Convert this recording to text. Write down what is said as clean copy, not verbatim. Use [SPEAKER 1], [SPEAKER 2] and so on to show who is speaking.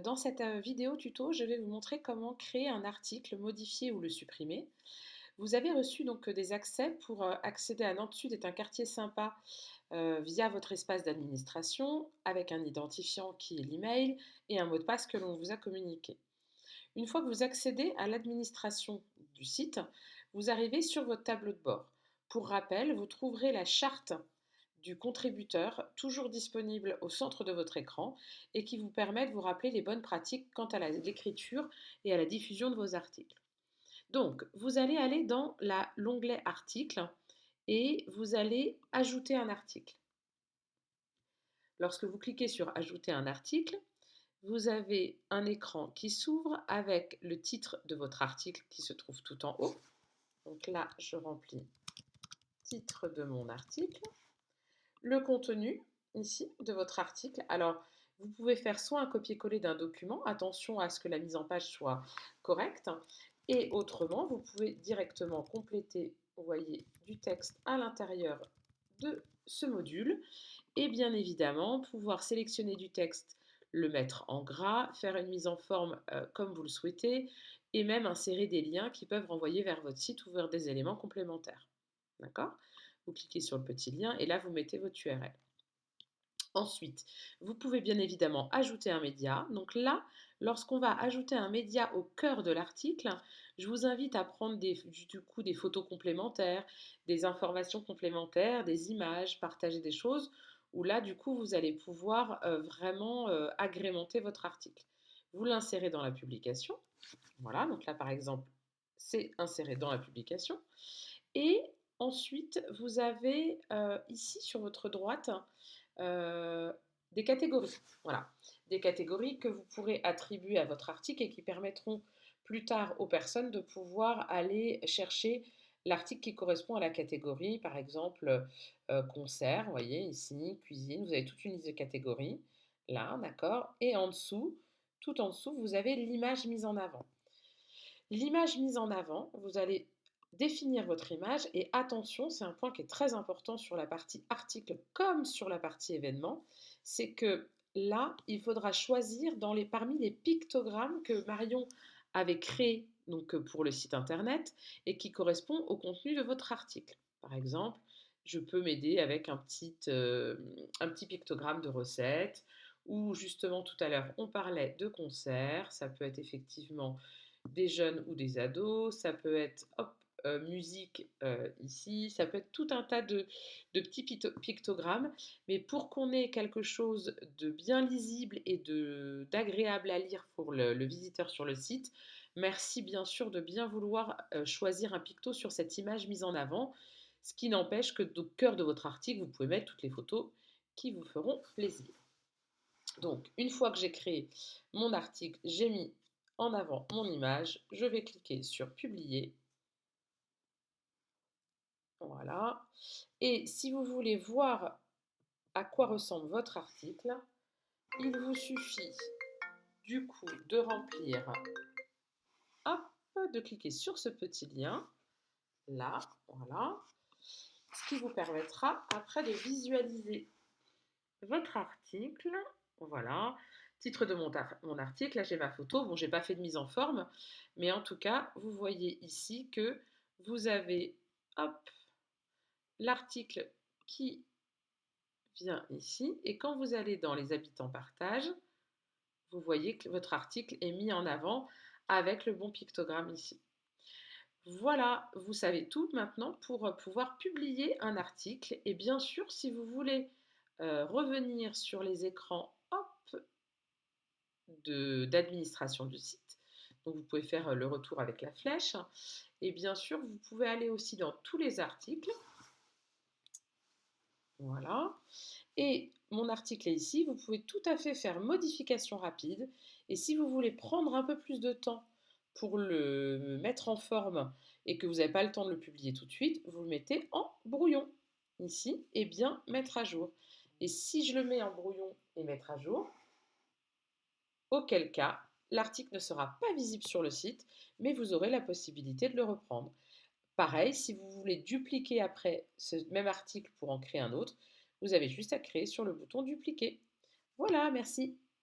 [SPEAKER 1] Dans cette vidéo tuto, je vais vous montrer comment créer un article, modifier ou le supprimer. Vous avez reçu donc des accès pour accéder à Nantes Sud est un quartier sympa via votre espace d'administration avec un identifiant qui est l'email et un mot de passe que l'on vous a communiqué. Une fois que vous accédez à l'administration du site, vous arrivez sur votre tableau de bord. Pour rappel, vous trouverez la charte du contributeur, toujours disponible au centre de votre écran et qui vous permet de vous rappeler les bonnes pratiques quant à l'écriture et à la diffusion de vos articles. Donc, vous allez aller dans l'onglet Articles et vous allez ajouter un article. Lorsque vous cliquez sur Ajouter un article, vous avez un écran qui s'ouvre avec le titre de votre article qui se trouve tout en haut. Donc là, je remplis titre de mon article. Le contenu, ici, de votre article. Alors, vous pouvez faire soit un copier-coller d'un document, attention à ce que la mise en page soit correcte, et autrement, vous pouvez directement compléter, vous voyez, du texte à l'intérieur de ce module, et bien évidemment, pouvoir sélectionner du texte, le mettre en gras, faire une mise en forme comme vous le souhaitez, et même insérer des liens qui peuvent renvoyer vers votre site ou vers des éléments complémentaires. D'accord? Vous cliquez sur le petit lien et là, vous mettez votre URL. Ensuite, vous pouvez bien évidemment ajouter un média. Donc là, lorsqu'on va ajouter un média au cœur de l'article, je vous invite à prendre du coup des photos complémentaires, des informations complémentaires, des images, partager des choses, où là, du coup, vous allez pouvoir vraiment agrémenter votre article. Vous l'insérez dans la publication. Voilà, donc là, par exemple, c'est inséré dans la publication. Et ensuite, vous avez ici sur votre droite euh, des catégories. Voilà, des catégories que vous pourrez attribuer à votre article et qui permettront plus tard aux personnes de pouvoir aller chercher l'article qui correspond à la catégorie, par exemple concert, vous voyez ici, cuisine, vous avez toute une liste de catégories, là, d'accord, et en dessous, tout en dessous, vous avez l'image mise en avant. L'image mise en avant, vous allez définir votre image et attention, c'est un point qui est très important sur la partie article comme sur la partie événement, c'est que là, il faudra choisir parmi les pictogrammes que Marion avait créés donc, pour le site internet et qui correspond au contenu de votre article. Par exemple, je peux m'aider avec un petit pictogramme de recette ou justement tout à l'heure on parlait de concert, ça peut être effectivement des jeunes ou des ados, ça peut être hop, musique ici, ça peut être tout un tas de petits pictogrammes, mais pour qu'on ait quelque chose de bien lisible et d'agréable à lire pour le visiteur sur le site, merci bien sûr de bien vouloir choisir un picto sur cette image mise en avant, ce qui n'empêche que au cœur de votre article, vous pouvez mettre toutes les photos qui vous feront plaisir. Donc, une fois que j'ai créé mon article, j'ai mis en avant mon image, je vais cliquer sur publier. Voilà. Et si vous voulez voir à quoi ressemble votre article, il vous suffit du coup de remplir, hop, de cliquer sur ce petit lien, là, voilà, ce qui vous permettra après de visualiser votre article. Voilà, titre de mon article, là j'ai ma photo, bon j'ai pas fait de mise en forme, mais en tout cas, vous voyez ici que vous avez, hop, l'article qui vient ici, et quand vous allez dans les habitants partage, vous voyez que votre article est mis en avant avec le bon pictogramme ici. Voilà, vous savez tout maintenant pour pouvoir publier un article. Et bien sûr, si vous voulez revenir sur les écrans hop, d'administration du site, donc vous pouvez faire le retour avec la flèche. Et bien sûr, vous pouvez aller aussi dans tous les articles. Voilà. Et mon article est ici, vous pouvez tout à fait faire modification rapide. Et si vous voulez prendre un peu plus de temps pour le mettre en forme et que vous n'avez pas le temps de le publier tout de suite, vous le mettez en brouillon ici et bien mettre à jour. Et si je le mets en brouillon et mettre à jour, auquel cas l'article ne sera pas visible sur le site, mais vous aurez la possibilité de le reprendre. Pareil, si vous voulez dupliquer après ce même article pour en créer un autre, vous avez juste à créer sur le bouton dupliquer. Voilà, merci.